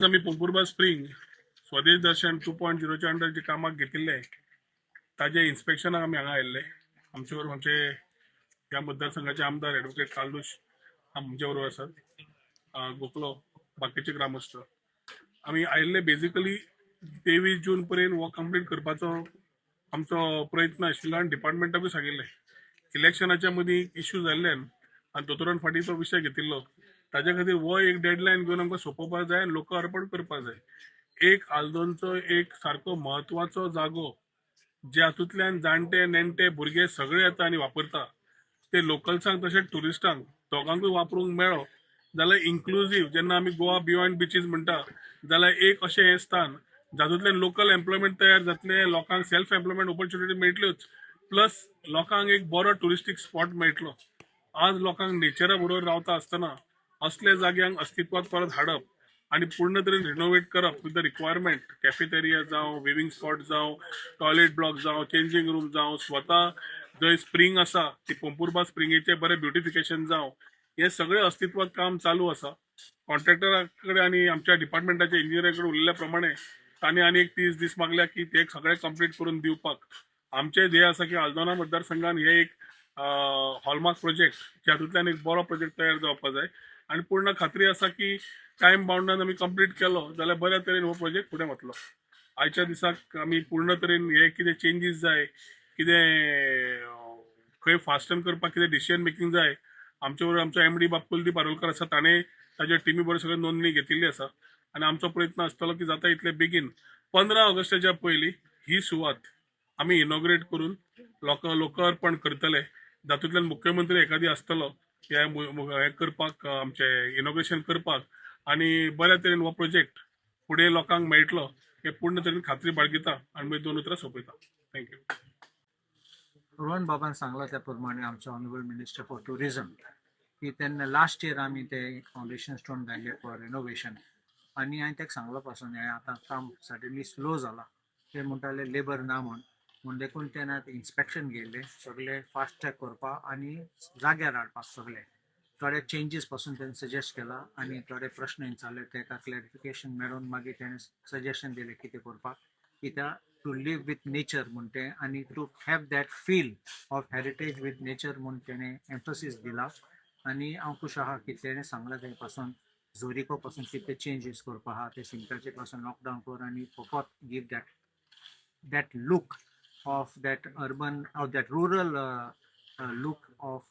आम्ही पंपूर्बा स्प्रिंग स्वदेश दर्शन 2.0च्या अंडर जे कामाक घेतिल्ले ताजे इन्स्पेक्शनाक आमी हांगा आयिल्ले. आमचे बरोबर आमचे ह्या मतदारसंघाचे आमदार ॲडव्होकेट कालदूश आमचे बरोबर आसात, गोखलो बाकीचे ग्रामस्थ. आमी आयिल्ले बेजिकली 23 जून पर्यंत हो कंप्लीट करपाचो आमचो प्रयत्न आशिल्लो आनी डिपार्टमेंटाकूय सांगिल्लें. इलेक्शनाच्या मदीं इश्यू जाल्ल्यान आनी दोतोरान फाटीं तो विशय घेतिल्लो, ताजे खातीर हो एक डेडलायन घेवन आमकां सोंपोवपाक जाय आनी लोकार्पण करपाक जाय. एक आल्दोनचो एक सारको म्हत्वाचो जागो जे हातूंतल्यान जाणटे नेणटे भुरगे सगळे येता आनी वापरता, ते लोकल्सांक तशेंच टुरिस्टांक दोगांकूय वापरूंक मेळ्ळो जाल्यार इन्क्लुजीव जेन्ना आमी गोवा बियॉन्ड बिचीस म्हणटा जाल्यार एक अशें हें स्थान जातूंतल्यान लोकल एम्प्लॉयमेंट तयार जातले, लोकांक सेल्फ एम्प्लॉयमेंट ऑपॉर्च्युनिटी मेळटल्योच, प्लस लोकांक एक बरो टुरिस्टीक स्पॉट मेळटलो. आज लोकांक नेचरा बरोबर रावता आसतना असले जाग्यांक अस्तित्वात परत हाडप आणि पूर्ण तरेन रिनोवेट करप विथ द रिक्वायरमेंट, कॅफेटेरिया जावं, विविंग स्पॉट जावं, टॉयलेट ब्लॉक जावं, चेंजिंग रूम जावं, स्वता जंय स्प्रिंग आसा ती पंपूर्बा स्प्रिंगेचे बरें ब्युटिफिकेशन जावं, हे सगळे अस्तित्वात काम चालू आसा. कॉन्ट्रॅक्टरा कडेन आनी आमच्या डिपार्टमेंटाच्या इंजिनियरा कडेन उलयल्ल्या प्रमाणे तांणी आनी एक 30 दीस मागल्या की ते सगळे कंप्लीट करून दिवपाक. आमचे ध्येय आसा की आल्दोना मतदारसंघात हे एक हॉलमार्क प्रोजेक्ट ज्या हातूंतल्यान एक बरो प्रोजेक्ट तयार जावपाक जाय आनी पूर्ण खात्री आसा की टायम बाउंडान आमी कंप्लीट केलो जाल्यार बऱ्या तरेन हो प्रोजेक्ट फुडें वतलो. आयच्या दिसाक आमी पूर्ण तरेन हे कितें चेंजीस जाय, कितें खंय फास्टन करपाक कितें डिसिजन मेकिंग जाय, आमचे बरोबर आमचो एमडी बाब कुलदीप आरोलकर आसा, ताणें ताच्या टिमी बरोबर सगळी नोंदणी घेतिल्ली आसा आनी आमचो प्रयत्न आसतलो की जाता इतले बेगीन 15 ऑगस्टाच्या पयलीं ही सुवात आमी इनॉग्रेट करून लोकार्पण करतले. जातूंतल्यान मुख्यमंत्री एखादी आसतलो हे करपाक, आमचे इनॉग्रेशन करपाक आनी बऱ्या तरेन हो प्रोजेक्ट फुडें लोकांक मेळटलो हे पूर्ण तरेन खात्री बाळगिता आनी मागीर 2 उतरां सोंपयता. थँक्यू. रोहन बाबान सांगला त्या प्रमाणे आमचो ऑनरेबल मिनिस्टर फॉर टुरिझम की त्यांना लास्ट इयर आम्ही ते फाउंडेशन स्टोन घातले फॉर रिनोवेशन आणि हांवें ताका सांगलो पासून हें आतां काम सडनली स्लो जाला. ते म्हणटाले लेबर ना म्हूण देखून तेन्ना इन्स्पेक्शन घेयले सगळे फास्ट ट्रॅक करपाक आनी जाग्यार हाडपाक सगळे थोडे चेंजीस पासून तेणें सजेस्ट केला आनी थोडे प्रश्न विचारले ताका क्लॅरिफिकेशन मेळून मागीर तेणें सजेशन दिलें कितें करपाक, कित्याक टू लिव विथ नेचर म्हणटे आनी to have that feel of heritage with nature म्हणून तेणें एम्फसीस दिला. आनी हांव खूश आहा की तेणें सांगला ते पासून झोरिको पासून कितें चेंजीस करपा आहा ते सिंकाचे पासून लॉकडावन कर आनी फकत give that look of that urban or that rural look of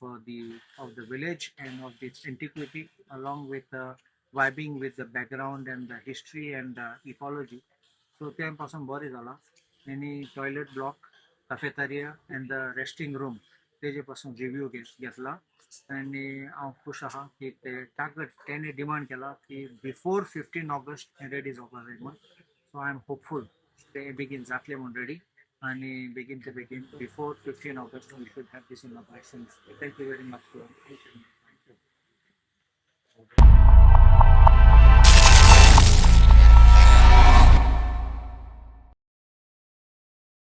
the village and of its antiquity along with vibing with the background and the history and the ecology. So ते पासून बरें जाला. Any toilet block, cafeteria and the resting room तेजे पासून review घेतला आणि हांव खूश आहा की ते तेणे डिमांड केला की बिफोर 15 ऑगस्ट रेडी जावपाक जाय म्हणून. सो आय एम होपफूल ते बेगीन जातले म्हूण रेडी आनी बेगीन ते बेगीन before 15 August we should have this inauguration. Thank you very much.